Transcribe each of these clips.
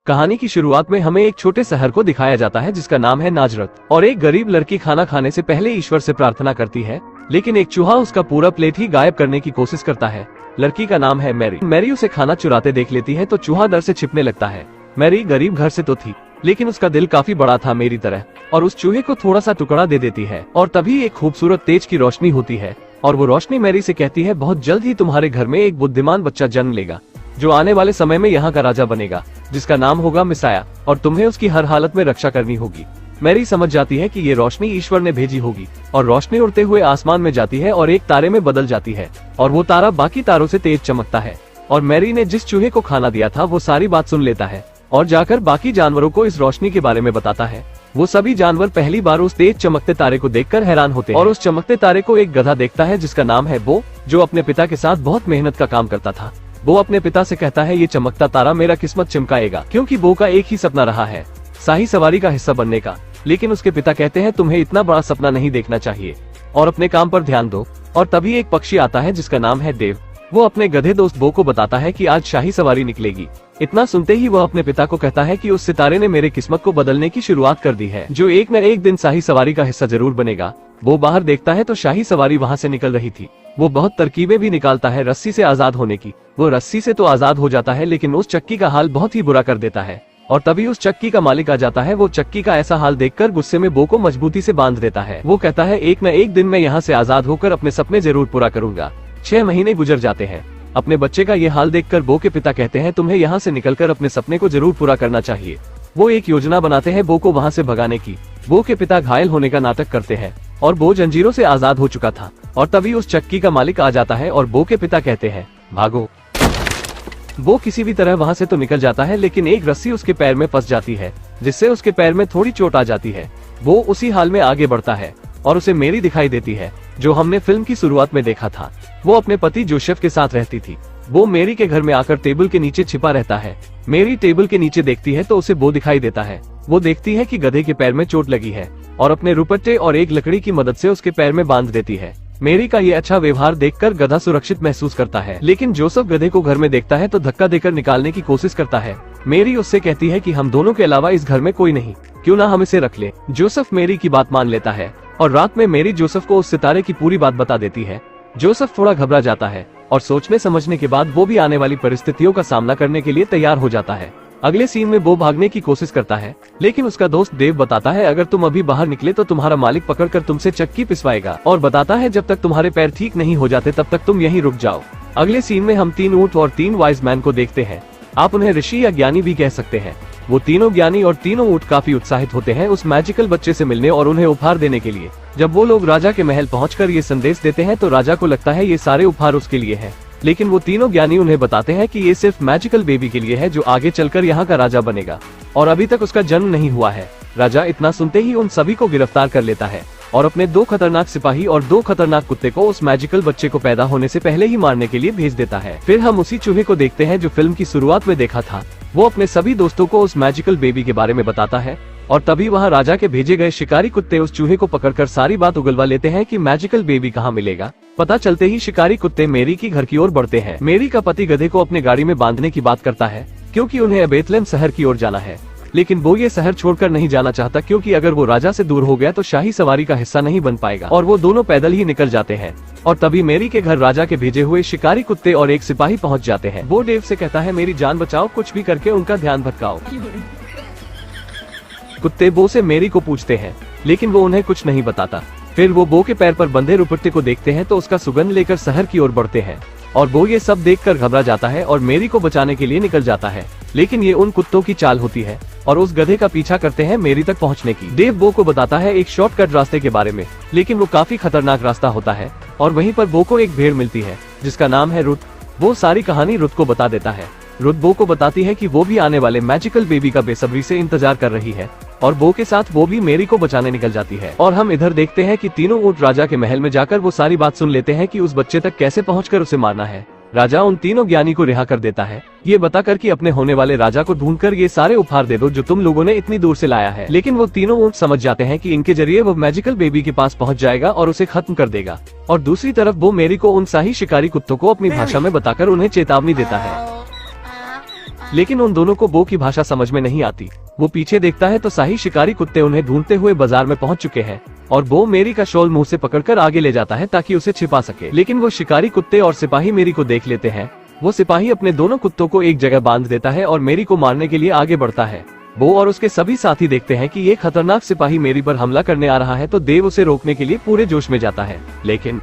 कहानी की शुरुआत में हमें एक छोटे शहर को दिखाया जाता है जिसका नाम है नाजरत। और एक गरीब लड़की खाना खाने से पहले ईश्वर से प्रार्थना करती है, लेकिन एक चूहा उसका पूरा प्लेट ही गायब करने की कोशिश करता है। लड़की का नाम है मैरी। मैरी उसे खाना चुराते देख लेती है तो चूहा डर से छिपने लगता है। मैरी गरीब घर से तो थी, लेकिन उसका दिल काफी बड़ा था मेरी तरह, और उस चूहे को थोड़ा सा टुकड़ा दे देती है। और तभी एक खूबसूरत तेज की रोशनी होती है, और वो रोशनी मैरी से कहती है, बहुत जल्द ही तुम्हारे घर में एक बुद्धिमान बच्चा जन्म लेगा, जो आने वाले समय में यहाँ का राजा बनेगा, जिसका नाम होगा मिसाया, और तुम्हें उसकी हर हालत में रक्षा करनी होगी। मैरी समझ जाती है कि ये रोशनी ईश्वर ने भेजी होगी, और रोशनी उड़ते हुए आसमान में जाती है और एक तारे में बदल जाती है, और वो तारा बाकी तारों से तेज चमकता है। और मैरी ने जिस चूहे को खाना दिया था वो सारी बात सुन लेता है, और जाकर बाकी जानवरों को इस रोशनी के बारे में बताता है। वो सभी जानवर पहली बार उस तेज चमकते तारे को देखकर हैरान होते हैं, और उस चमकते तारे को एक गधा देखता है जिसका नाम है बो, जो अपने पिता के साथ बहुत मेहनत का काम करता था। वो अपने पिता से कहता है, ये चमकता तारा मेरा किस्मत चमकाएगा, क्योंकि बो का एक ही सपना रहा है, शाही सवारी का हिस्सा बनने का। लेकिन उसके पिता कहते हैं, तुम्हें इतना बड़ा सपना नहीं देखना चाहिए और अपने काम पर ध्यान दो। और तभी एक पक्षी आता है जिसका नाम है देव। वो अपने गधे दोस्त बो को बताता है कि आज शाही सवारी निकलेगी। इतना सुनते ही वह अपने पिता को कहता है कि उस सितारे ने मेरे किस्मत को बदलने की शुरुआत कर दी है, जो एक न एक दिन शाही सवारी का हिस्सा जरूर बनेगा। वो बाहर देखता है तो शाही सवारी वहाँ से निकल रही थी। वो बहुत तरकीबें भी निकालता है रस्सी से आजाद होने की। वो रस्सी से तो आजाद हो जाता है, लेकिन उस चक्की का हाल बहुत ही बुरा कर देता है। और तभी उस चक्की का मालिक आ जाता है। वो चक्की का ऐसा हाल देखकर गुस्से में बो को मजबूती से बांध देता है। वो कहता है, एक न एक दिन मैं यहाँ से आजाद होकर अपने सपने जरूर पूरा करूंगा। 6 महीने गुजर जाते हैं। अपने बच्चे का ये हाल देखकर बो के पिता कहते हैं, तुम्हें यहाँ से निकलकर अपने सपने को जरूर पूरा करना चाहिए। वो एक योजना बनाते हैं बो को वहाँ से भगाने की। बो के पिता घायल होने का नाटक करते हैं, और बो जंजीरों से आजाद हो चुका था। और तभी उस चक्की का मालिक आ जाता है, और बो के पिता कहते हैं, भागो। वो किसी भी तरह वहाँ से तो निकल जाता है, लेकिन एक रस्सी उसके पैर में फंस जाती है, जिससे उसके पैर में थोड़ी चोट आ जाती है। वो उसी हाल में आगे बढ़ता है, और उसे मेरी दिखाई देती है, जो हमने फिल्म की शुरुआत में देखा था। वो अपने पति जोसेफ के साथ रहती थी। वो मेरी के घर में आकर टेबल के नीचे छिपा रहता है। मेरी टेबल के नीचे देखती है तो उसे बो दिखाई देता है। वो देखती है कि गधे के पैर में चोट लगी है, और अपने रुपट्टे और एक लकड़ी की मदद से उसके पैर में बांध देती है। मेरी का ये अच्छा व्यवहार देखकर गधा सुरक्षित महसूस करता है, लेकिन जोसेफ गधे को घर में देखता है तो धक्का देकर निकालने की कोशिश करता है। मेरी उससे कहती है कि हम दोनों के अलावा इस घर में कोई नहीं, क्यों ना हम इसे रख ले। जोसेफ मेरी की बात मान लेता है, और रात में मेरी जोसेफ को उस सितारे की पूरी बात बता देती है। जोसेफ थोड़ा घबरा जाता है, और सोचने समझने के बाद वो भी आने वाली परिस्थितियों का सामना करने के लिए तैयार हो जाता है। अगले सीन में वो भागने की कोशिश करता है, लेकिन उसका दोस्त देव बताता है, अगर तुम अभी बाहर निकले तो तुम्हारा मालिक पकड़कर तुमसे चक्की पिसवाएगा, और बताता है जब तक तुम्हारे पैर ठीक नहीं हो जाते तब तक तुम यहीं रुक जाओ। अगले सीन में हम 3 ऊंट और 3 वाइज मैन को देखते हैं। आप उन्हें ऋषि या ज्ञानी भी कह सकते हैं। वो तीनों ज्ञानी और तीनों ऊंट काफी उत्साहित होते हैं उस मैजिकल बच्चे से मिलने और उन्हें उपहार देने के लिए। जब वो लोग राजा के महल पहुंचकर ये संदेश देते हैं तो राजा को लगता है ये सारे उपहार उसके लिए है, लेकिन वो तीनों ज्ञानी उन्हें बताते हैं कि ये सिर्फ मैजिकल बेबी के लिए है, जो आगे चलकर यहाँ का राजा बनेगा, और अभी तक उसका जन्म नहीं हुआ है। राजा इतना सुनते ही उन सभी को गिरफ्तार कर लेता है, और अपने 2 खतरनाक सिपाही और 2 खतरनाक कुत्ते को उस मैजिकल बच्चे को पैदा होने से पहले ही मारने के लिए भेज देता है। फिर हम उसी चूहे को देखते हैं जो फिल्म की शुरुआत में देखा था। वो अपने सभी दोस्तों को उस मैजिकल बेबी के बारे में बताता है, और तभी वहाँ राजा के भेजे गए शिकारी कुत्ते उस चूहे को पकड़कर सारी बात उगलवा लेते हैं कि मैजिकल बेबी कहाँ मिलेगा। पता चलते ही शिकारी कुत्ते मेरी की घर की ओर बढ़ते हैं। मेरी का पति गधे को अपने गाड़ी में बांधने की बात करता है, क्योंकि उन्हें बेथलेहम शहर की ओर जाना है। लेकिन वो ये शहर छोड़कर नहीं जाना चाहता, क्योंकि अगर वो राजा से दूर हो गया तो शाही सवारी का हिस्सा नहीं बन पाएगा, और वो दोनों पैदल ही निकल जाते हैं। और तभी मेरी के घर राजा के भेजे हुए शिकारी कुत्ते और एक सिपाही पहुंच जाते हैं। वो देव से कहता है, मेरी जान बचाओ, कुछ भी करके उनका ध्यान भटकाओ। कुत्ते बो से मेरी को पूछते हैं, लेकिन वो उन्हें कुछ नहीं बताता। फिर वो बो के पैर पर बंधे रुपट्टे को देखते हैं तो उसका सुगंध लेकर शहर की ओर बढ़ते हैं, और वो ये सब देखकर घबरा जाता है और मेरी को बचाने के लिए निकल जाता है। लेकिन ये उन कुत्तों की चाल होती है, और उस गधे का पीछा करते हैं मेरी तक पहुंचने की। देव बो को बताता है एक शॉर्टकट रास्ते के बारे में, लेकिन वो काफी खतरनाक रास्ता होता है। और वहीं पर बो को एक भेड़ मिलती है जिसका नाम है रुत। वो सारी कहानी रुत को बता देता है। रुत बो को बताती है कि वो भी आने वाले मैजिकल बेबी का बेसब्री से इंतजार कर रही है, और बो के साथ वो भी मेरी को बचाने निकल जाती है। और हम इधर देखते हैं कि तीनों ऊंट राजा के महल में जाकर वो सारी बात सुन लेते हैं कि उस बच्चे तक कैसे पहुंचकर उसे मारना है। राजा उन तीनों ज्ञानी को रिहा कर देता है, ये बताकर कि अपने होने वाले राजा को ढूंढकर ये सारे उपहार दे दो जो तुम लोगों ने इतनी दूर से लाया है। लेकिन वो तीनों ऊंट समझ जाते हैं कि इनके जरिए वो मैजिकल बेबी के पास पहुंच जाएगा और उसे खत्म कर देगा। और दूसरी तरफ वो मेरी को उन शाही शिकारी कुत्तों को अपनी भाषा में बताकर उन्हें चेतावनी देता है। लेकिन उन दोनों को बो की भाषा समझ में नहीं आती। वो पीछे देखता है तो शाही शिकारी कुत्ते उन्हें ढूंढते हुए बाजार में पहुंच चुके हैं और बो मेरी का शॉल मुंह से पकड़कर आगे ले जाता है ताकि उसे छिपा सके। लेकिन वो शिकारी कुत्ते और सिपाही मेरी को देख लेते हैं। वो सिपाही अपने दोनों कुत्तों को एक जगह बांध देता है और मेरी को मारने के लिए आगे बढ़ता है। बो और उसके सभी साथी देखते हैं कि ये खतरनाक सिपाही मेरी पर हमला करने आ रहा है तो देव उसे रोकने के लिए पूरे जोश में जाता है। लेकिन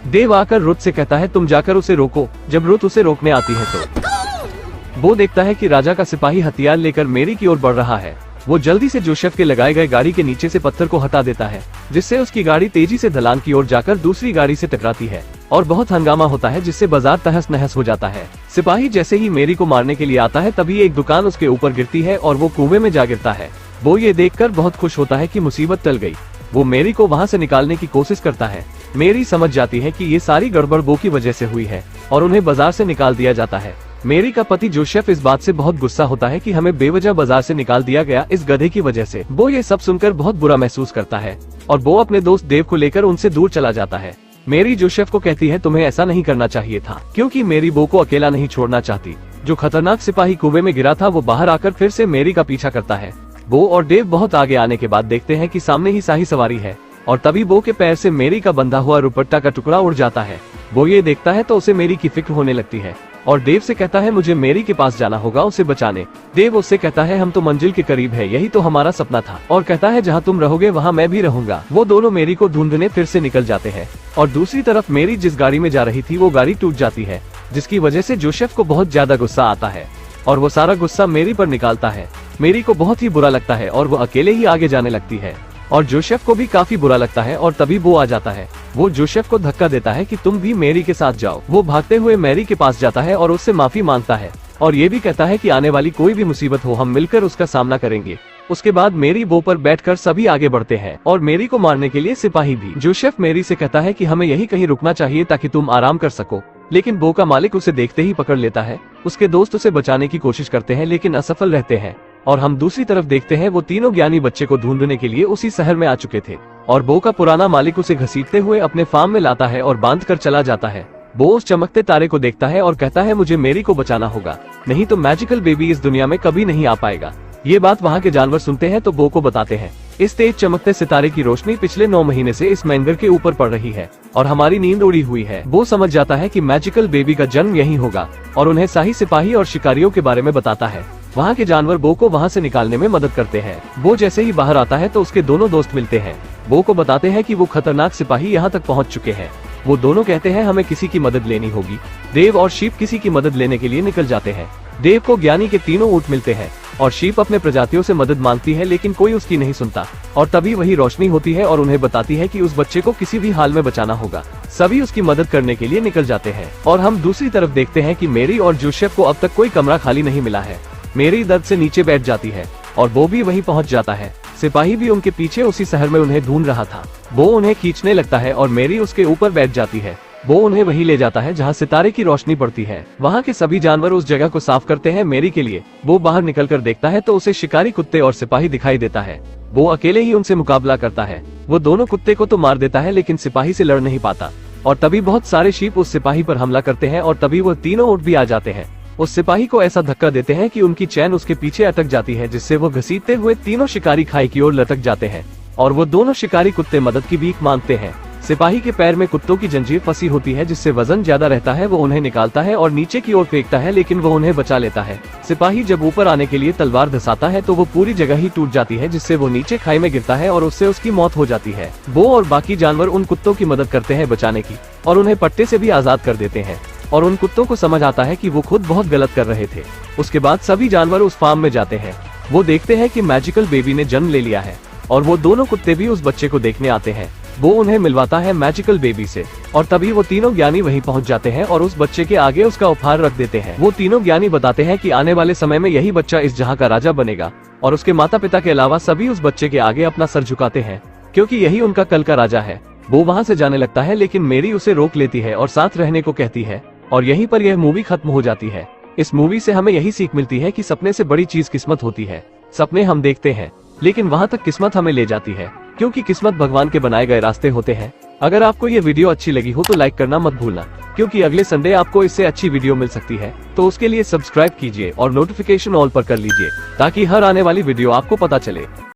देव आकर रुत से कहता है तुम जाकर उसे रोको। जब रुत उसे रोकने आती है तो बो देखता है कि राजा का सिपाही हथियार लेकर मेरी की ओर बढ़ रहा है। वो जल्दी से जोसेफ के लगाए गए गाड़ी के नीचे से पत्थर को हटा देता है, जिससे उसकी गाड़ी तेजी से ढलान की ओर जाकर दूसरी गाड़ी से टकराती है और बहुत हंगामा होता है, जिससे बाजार तहस नहस हो जाता है। सिपाही जैसे ही मेरी को मारने के लिए आता है तभी एक दुकान उसके ऊपर गिरती है और वो कुएं में जा गिरता है। वो ये देखकर बहुत खुश होता है कि मुसीबत टल गई। वो मेरी को वहाँ से निकालने की कोशिश करता है। मेरी समझ जाती है कि ये सारी गड़बड़ बो की वजह से हुई है और उन्हें बाजार से निकाल दिया जाता है। मेरी का पति जोसेफ इस बात से बहुत गुस्सा होता है कि हमें बेवजह बाजार से निकाल दिया गया इस गधे की वजह से। बो ये सब सुनकर बहुत बुरा महसूस करता है और बो अपने दोस्त देव को लेकर उनसे दूर चला जाता है। मेरी जोसेफ को कहती है तुम्हें ऐसा नहीं करना चाहिए था, क्योंकि मेरी बो को अकेला नहीं छोड़ना चाहती। जो खतरनाक सिपाही कुएं में गिरा था वो बाहर आकर फिर से मेरी का पीछा करता है। बो और देव बहुत आगे आने के बाद देखते हैं कि सामने ही शाही सवारी है और तभी बो के पैर से मेरी का बंधा हुआ रुपट्टा का टुकड़ा उड़ जाता है। वो ये देखता है तो उसे मेरी की फिक्र होने लगती है और देव से कहता है मुझे मेरी के पास जाना होगा उसे बचाने। देव उससे कहता है हम तो मंजिल के करीब है, यही तो हमारा सपना था, और कहता है जहाँ तुम रहोगे वहाँ मैं भी रहूंगा। वो दोनों मेरी को ढूंढने फिर से निकल जाते हैं और दूसरी तरफ मेरी जिस गाड़ी में जा रही थी वो गाड़ी टूट जाती है, जिसकी वजह से जोसेफ को बहुत ज्यादा गुस्सा आता है और वो सारा गुस्सा मेरी पर निकालता है। मेरी को बहुत ही बुरा लगता है और वो अकेले ही आगे जाने लगती है और जोसेफ को भी काफी बुरा लगता है और तभी वो आ जाता है। वो जोसेफ को धक्का देता है कि तुम भी मेरी के साथ जाओ। वो भागते हुए मेरी के पास जाता है और उससे माफी मांगता है और ये भी कहता है कि आने वाली कोई भी मुसीबत हो हम मिलकर उसका सामना करेंगे। उसके बाद मेरी बो पर बैठकर सभी आगे बढ़ते हैं और मेरी को मारने के लिए सिपाही भी। जोसेफ मेरी से कहता है कि हमें यही कहीं रुकना चाहिए ताकि तुम आराम कर सको, लेकिन बो का मालिक उसे देखते ही पकड़ लेता है। उसके दोस्त उसे बचाने की कोशिश करते हैं लेकिन असफल रहते हैं और हम दूसरी तरफ देखते हैं वो तीनों ज्ञानी बच्चे को ढूंढने के लिए उसी शहर में आ चुके थे और बो का पुराना मालिक उसे घसीटते हुए अपने फार्म में लाता है और बांध कर चला जाता है। बो उस चमकते तारे को देखता है और कहता है मुझे मेरी को बचाना होगा, नहीं तो मैजिकल बेबी इस दुनिया में कभी नहीं आ पाएगा। ये बात वहाँ के जानवर सुनते हैं तो बो को बताते हैं इस तेज चमकते सितारे की रोशनी पिछले 9 महीने से इस मैनगर के ऊपर पड़ रही है और हमारी नींद उड़ी हुई है। बो समझ जाता है कि मैजिकल बेबी का जन्म यहीं होगा और उन्हें शाही सिपाही और शिकारियों के बारे में बताता है। वहाँ के जानवर बो को वहाँ से निकालने में मदद करते हैं। बो जैसे ही बाहर आता है तो उसके दोनों दोस्त मिलते हैं। बो को बताते हैं कि वो खतरनाक सिपाही यहाँ तक पहुँच चुके हैं। वो दोनों कहते हैं हमें किसी की मदद लेनी होगी। देव और शीप किसी की मदद लेने के लिए निकल जाते हैं। देव को ज्ञानी के तीनों ऊँट मिलते हैं और शीप अपने प्रजातियों से मदद मांगती है लेकिन कोई उसकी नहीं सुनता और तभी वही रोशनी होती है और उन्हें बताती है कि उस बच्चे को किसी भी हाल में बचाना होगा। सभी उसकी मदद करने के लिए निकल जाते हैं और हम दूसरी तरफ देखते हैं कि मेरी और जोसेफ को अब तक कोई कमरा खाली नहीं मिला है। मेरी दर्द से नीचे बैठ जाती है और वो भी वहीं पहुंच जाता है। सिपाही भी उनके पीछे उसी शहर में उन्हें ढूंढ रहा था। वो उन्हें खींचने लगता है और मेरी उसके ऊपर बैठ जाती है। वो उन्हें वहीं ले जाता है जहां सितारे की रोशनी पड़ती है। वहां के सभी जानवर उस जगह को साफ करते हैं मेरी के लिए। वो बाहर निकलकर देखता है तो उसे शिकारी कुत्ते और सिपाही दिखाई देता है। वो अकेले ही उनसे मुकाबला करता है। वो दोनों कुत्ते को तो मार देता है लेकिन सिपाही से लड़ नहीं पाता और तभी बहुत सारे शीप उस सिपाही पर हमला करते हैं और तभी वो तीनों ऊँट भी आ जाते हैं। उस सिपाही को ऐसा धक्का देते हैं कि उनकी चैन उसके पीछे अटक जाती है, जिससे वो घसीटते हुए तीनों शिकारी खाई की ओर लटक जाते हैं और वो दोनों शिकारी कुत्ते मदद की भीख मांगते हैं। सिपाही के पैर में कुत्तों की जंजीर फंसी होती है जिससे वजन ज्यादा रहता है। वो उन्हें निकालता है और नीचे की ओर फेंकता है लेकिन वो उन्हें बचा लेता है। सिपाही जब ऊपर आने के लिए तलवार धसाता है तो वो पूरी जगह ही टूट जाती है, जिससे वो नीचे खाई में गिरता है और उससे उसकी मौत हो जाती है। वो और बाकी जानवर उन कुत्तों की मदद करते हैं बचाने की और उन्हें पट्टे से भी आजाद कर देते हैं और उन कुत्तों को समझ आता है कि वो खुद बहुत गलत कर रहे थे। उसके बाद सभी जानवर उस फार्म में जाते हैं। वो देखते हैं कि मैजिकल बेबी ने जन्म ले लिया है और वो दोनों कुत्ते भी उस बच्चे को देखने आते हैं। वो उन्हें मिलवाता है मैजिकल बेबी से और तभी वो तीनों ज्ञानी वहीं पहुंच जाते हैं और उस बच्चे के आगे उसका उपहार रख देते हैं। वो तीनों ज्ञानी बताते हैं कि आने वाले समय में यही बच्चा इस जहां का राजा बनेगा और उसके माता पिता के अलावा सभी उस बच्चे के आगे अपना सर झुकाते हैं क्योंकि यही उनका कल का राजा है। वो वहाँ से जाने लगता है लेकिन मेरी उसे रोक लेती है और साथ रहने को कहती है और यहीं पर यह मूवी खत्म हो जाती है। इस मूवी से हमें यही सीख मिलती है कि सपने से बड़ी चीज किस्मत होती है। सपने हम देखते हैं लेकिन वहाँ तक किस्मत हमें ले जाती है, क्योंकि किस्मत भगवान के बनाए गए रास्ते होते हैं। अगर आपको ये वीडियो अच्छी लगी हो तो लाइक करना मत भूलना, क्योंकि अगले संडे आपको इससे अच्छी वीडियो मिल सकती है। तो उसके लिए सब्सक्राइब कीजिए और नोटिफिकेशन ऑल पर कर लीजिए, ताकि हर आने वाली वीडियो आपको पता चले।